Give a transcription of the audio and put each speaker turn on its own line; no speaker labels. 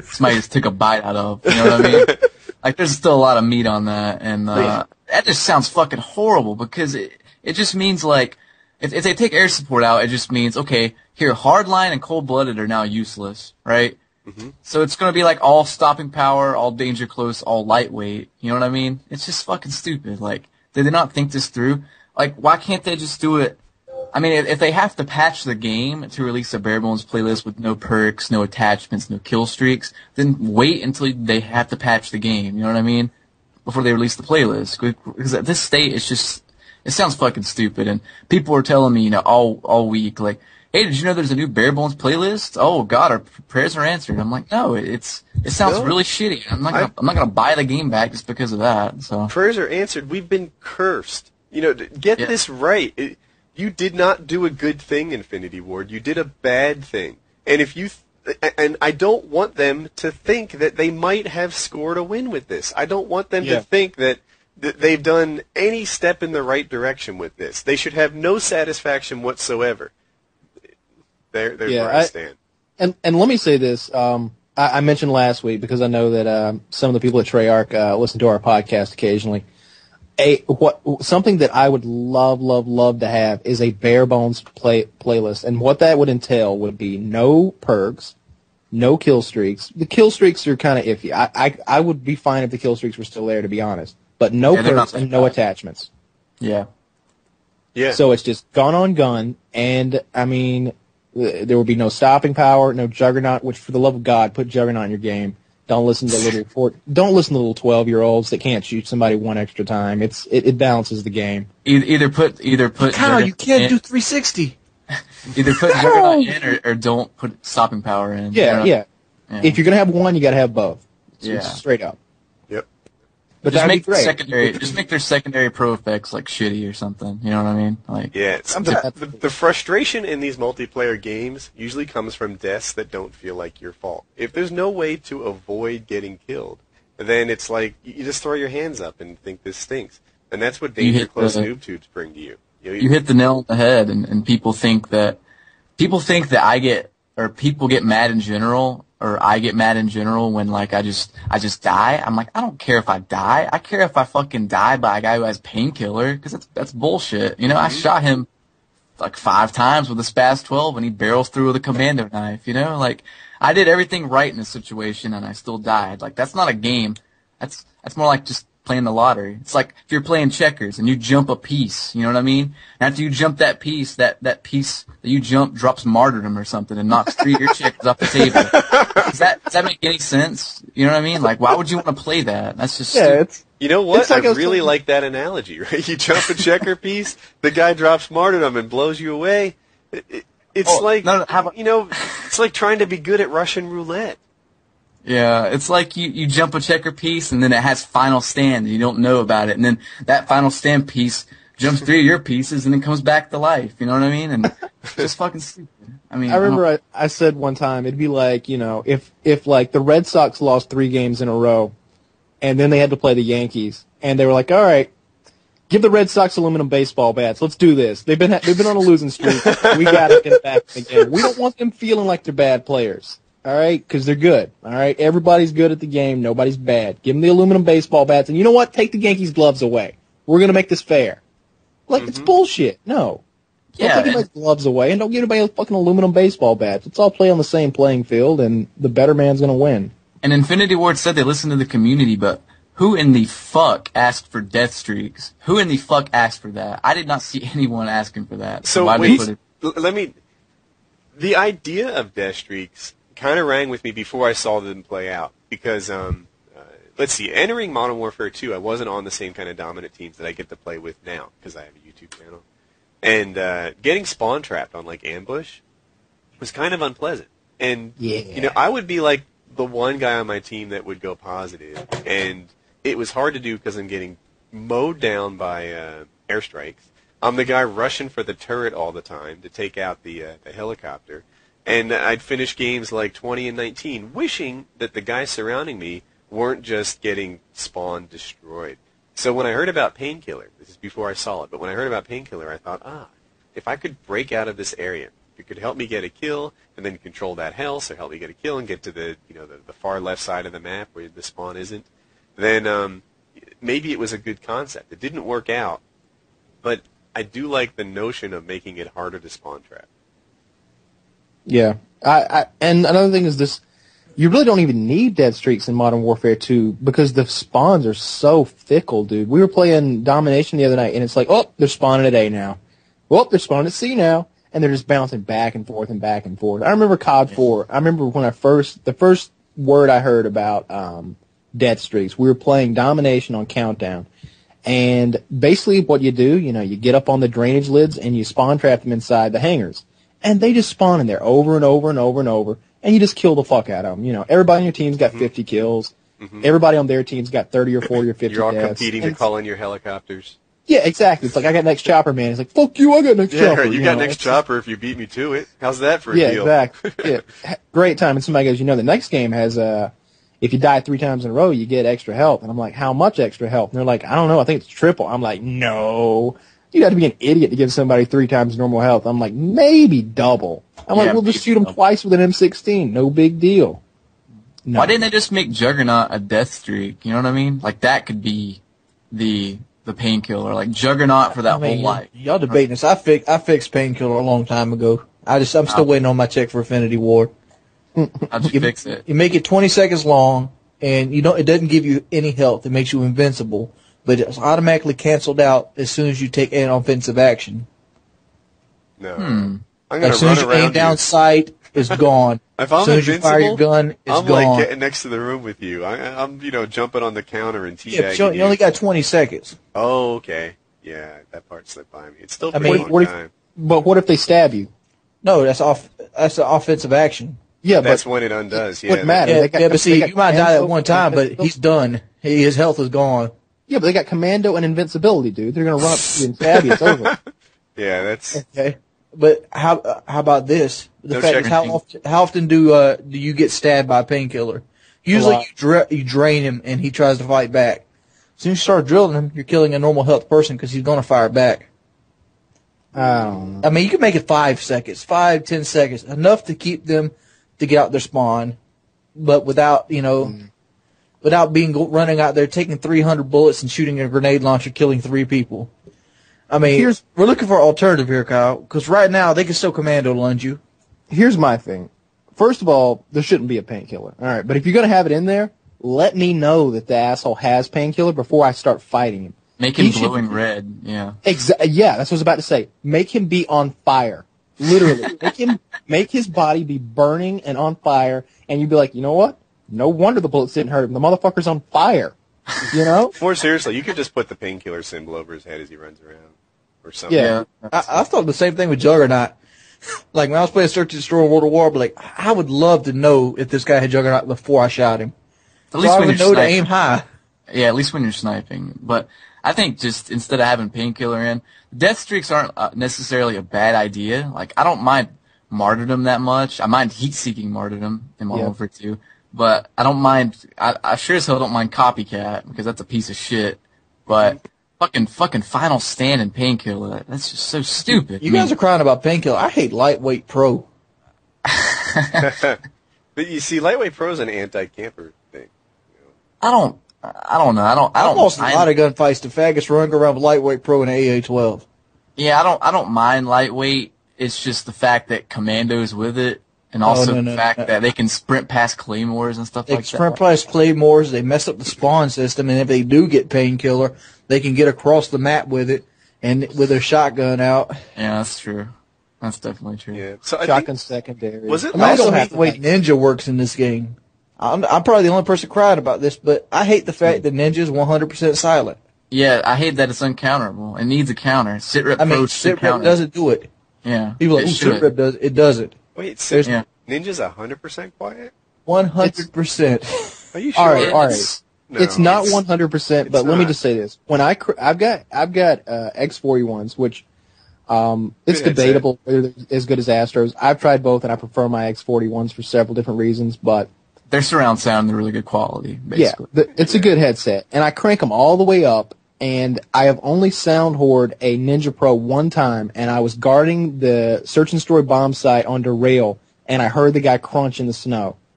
somebody just took a bite out of. You know what I mean? Like, there's still a lot of meat on that, and that just sounds fucking horrible because it just means like if they take air support out, it just means okay, here hardline and cold blooded are now useless, right? Mm-hmm. So it's gonna be like all stopping power, all danger close, all lightweight. You know what I mean? It's just fucking stupid. Like, did they not think this through? Like, why can't they just do it? I mean, if they have to patch the game to release a bare bones playlist with no perks, no attachments, no kill streaks, then wait until they have to patch the game. You know what I mean? Before they release the playlist. Because at this state, it's just, it sounds fucking stupid. And people were telling me, you know, all week, like, hey, did you know there's a new bare bones playlist? Oh God, our prayers are answered. I'm like, no, it sounds really shitty. I'm not gonna buy the game back just because of that. So
prayers are answered. We've been cursed. You know, get this right. You did not do a good thing, Infinity Ward. You did a bad thing. And and I don't want them to think that they might have scored a win with this. I don't want them to think that they've done any step in the right direction with this. They should have no satisfaction whatsoever. There's where I stand.
And let me say this. I mentioned last week, because I know that some of the people at Treyarch listen to our podcast occasionally. Something that I would love to have is a bare bones playlist, and what that would entail would be no perks, no kill streaks. The kill streaks are kind of iffy. I would be fine if the kill streaks were still there, to be honest, but no perks and no attachments.
Yeah.
So it's just gun on gun, and I mean, there would be no stopping power, no Juggernaut. Which, for the love of God, put Juggernaut in your game. Don't listen to little 12-year-olds that can't shoot somebody one extra time. It balances the game.
Either put
Kyle, you can't do 360.
Either put Juggernaut in or don't put stopping power in.
Yeah. If you're gonna have one, you gotta have both. It's straight up.
Yep.
But
just
that'd be great.
Just make their secondary pro effects like shitty or something. You know what I mean? Like,
yeah. The frustration in these multiplayer games usually comes from deaths that don't feel like your fault. If there's no way to avoid getting killed, then it's like you just throw your hands up and think this stinks. And that's what Danger Close Noob Tubes bring to you.
You hit the nail on the head, and people think that people get mad in general. Or I get mad in general when, like, I just die. I'm like, I don't care if I die. I care if I fucking die by a guy who has Painkiller, because that's bullshit. You know, I shot him like 5 times with a Spaz 12 and he barrels through with a commando knife, you know? Like, I did everything right in this situation and I still died. Like, that's not a game. That's more like just playing the lottery. It's like if you're playing checkers and you jump a piece, you know what I mean? And after you jump that piece, that piece that you jump drops martyrdom or something and knocks 3 of your checkers off the table. Does that make any sense? You know what I mean? Like, why would you want to play that? That's just stupid.
You know what? Like I really like that analogy, right? You jump a checker piece, the guy drops martyrdom and blows you away. It's it's like trying to be good at Russian roulette.
Yeah, it's like you jump a checker piece and then it has final stand and you don't know about it, and then that final stand piece jumps 3 of your pieces and then comes back to life. You know what I mean? And it's just fucking stupid. I mean,
I remember I said one time it'd be like, you know, if like the Red Sox lost 3 games in a row, and then they had to play the Yankees, and they were like, all right, give the Red Sox aluminum baseball bats. Let's do this. They've been on a losing streak. We gotta get back again. We don't want them feeling like they're bad players. All right, because they're good. All right, everybody's good at the game. Nobody's bad. Give them the aluminum baseball bats, and you know what? Take the Yankees' gloves away. We're gonna make this fair. Like, it's bullshit. No. Don't take anybody's gloves away, and don't give anybody fucking aluminum baseball bats. Let's all play on the same playing field, and the better man's gonna win.
And Infinity Ward said they listened to the community, but who in the fuck asked for death streaks? Who in the fuck asked for that? I did not see anyone asking for that.
So wait, the idea of death streaks kind of rang with me before I saw them play out, because let's see, entering Modern Warfare 2, I wasn't on the same kind of dominant teams that I get to play with now because I have a YouTube channel, and getting spawn trapped on like ambush was kind of unpleasant. And you know, I would be like the one guy on my team that would go positive, and it was hard to do because I'm getting mowed down by airstrikes. I'm the guy rushing for the turret all the time to take out the helicopter. And I'd finish games like 20 and 19, wishing that the guys surrounding me weren't just getting spawn destroyed. So when I heard about Painkiller, this is before I saw it, but when I heard about Painkiller, I thought, if I could break out of this area, it could help me get a kill and then control that health, or help me get a kill and get to the far left side of the map where the spawn isn't, then maybe it was a good concept. It didn't work out, but I do like the notion of making it harder to spawn trap.
Yeah. And another thing is this, you really don't even need dead streaks in Modern Warfare 2 because the spawns are so fickle, dude. We were playing Domination the other night, and it's like, oh, they're spawning at A now. Oh, they're spawning at C now. And they're just bouncing back and forth and back and forth. I remember COD 4. I remember when the first word I heard about death streaks, we were playing Domination on Countdown. And basically what you do, you get up on the drainage lids and you spawn trap them inside the hangars. And they just spawn in there over and over and over and over. And you just kill the fuck out of them. Everybody on your team's got 50 kills. Mm-hmm. Everybody on their team's got 30 or 40 or 50
You're all
deaths.
competing to call in your helicopters.
Yeah, exactly. It's like, I got next chopper, man. It's like, fuck you, I got next chopper.
You got next chopper if you beat me to it. How's that for a deal?
Yeah, exactly. Yeah. Great time. And somebody goes, the next game has, if you die 3 times in a row, you get extra health. And I'm like, how much extra health? And they're like, I don't know, I think it's triple. I'm like, no. You'd have to be an idiot to give somebody 3 times normal health. I'm like, maybe double. I'm like, we'll just shoot them twice with an M16. No big deal. No.
Why didn't they just make Juggernaut a death streak? You know what I mean? Like, that could be the Painkiller, like Juggernaut for that whole life.
Y'all debating this. I fixed Painkiller a long time ago. I'm still waiting on my check for Affinity Ward.
How'd you fix it?
You make it 20 seconds long, and it doesn't give you any health. It makes you invincible, but it's automatically canceled out as soon as you take an offensive action.
No. I'm gonna
as soon as you aim down sight, it's gone.
If I'm
as soon as you fire your gun, it's
I'm
gone.
like getting next to the room with you. I'm jumping on the counter and teabagging
Yeah, you only got 20 seconds.
Oh, okay. Yeah, that part slipped by me. It's still
pretty long time. But what if they stab you?
No, that's an offensive action.
Yeah,
that's when it undoes. Yeah,
wouldn't matter.
But see, you might die at one time, but he's done. His health is gone.
Yeah, but they got commando and invincibility, dude. They're gonna run up to you and stab you. It's over.
Yeah, that's
okay. But how about this? The fact is, how often do you get stabbed by a painkiller? Usually you drain him and he tries to fight back. As soon as you start drilling him, you're killing a normal health person because he's going to fire back. I mean, you can make it 5 seconds, 5-10 seconds, enough to keep them to get out their spawn, but without running out there taking 300 bullets and shooting a grenade launcher, killing 3 people. I mean, we're looking for an alternative here, Kyle, because right now they can still commando lunge you.
Here's my thing. First of all, there shouldn't be a painkiller. All right, but if you're going to have it in there, let me know that the asshole has painkiller before I start fighting him.
Make him glowing red, yeah.
Yeah, that's what I was about to say. Make him be on fire. Literally. Make his body be burning and on fire, and you'd be like, you know what? No wonder the bullets didn't hurt him. The motherfucker's on fire.
More seriously, you could just put the painkiller symbol over his head as he runs around. Or something.
Yeah.
I thought the same thing with Juggernaut. Like, when I was playing Search and Destroy World of War, but like, I would love to know if this guy had Juggernaut before I shot him.
At least when
I would know to aim high.
Yeah, at least when you're sniping. But I think just instead of having Painkiller in, death streaks aren't necessarily a bad idea. Like, I don't mind martyrdom that much. I mind heat-seeking martyrdom in Modern Warfare 2. But I don't mind, I sure as hell don't mind Copycat, because that's a piece of shit. But fucking Final Stand and Painkiller, that's just so stupid.
You guys are crying about Painkiller. I hate Lightweight Pro.
But you see, Lightweight Pro is an anti-camper thing.
I don't know.
I've lost a lot of gunfights to faggots running around with Lightweight Pro and AA-12.
Yeah, I don't mind Lightweight. It's just the fact that Commando's with it. And also the fact that they can sprint past claymores and stuff like that.
They sprint past claymores, they mess up the spawn system, and if they do get Painkiller, they can get across the map with it, and with their shotgun out.
Yeah, that's true. That's definitely true.
Yeah. So
Shotgun secondary.
Was it?
I also hate the way Ninja works in this game. I'm probably the only person crying about this, but I hate the fact that Ninja's 100% silent.
Yeah, I hate that it's uncounterable. It needs a counter. Sitrep
Sitrep doesn't do it.
Yeah.
People are like, Sitrep does it. It doesn't.
Wait, Ninja's 100% quiet?
100%.
Are you sure?
All right. No, it's not 100%, but let me just say this: when I've got X41s, which it's debatable whether they're as good as Astros. I've tried both, and I prefer my X41s for several different reasons. But
their surround sound is really good quality. Basically,
it's a good headset, and I crank them all the way up, and I have only sound hored a Ninja Pro one time, and I was guarding the Search and Destroy bomb site on the rail, and I heard the guy crunch in the snow.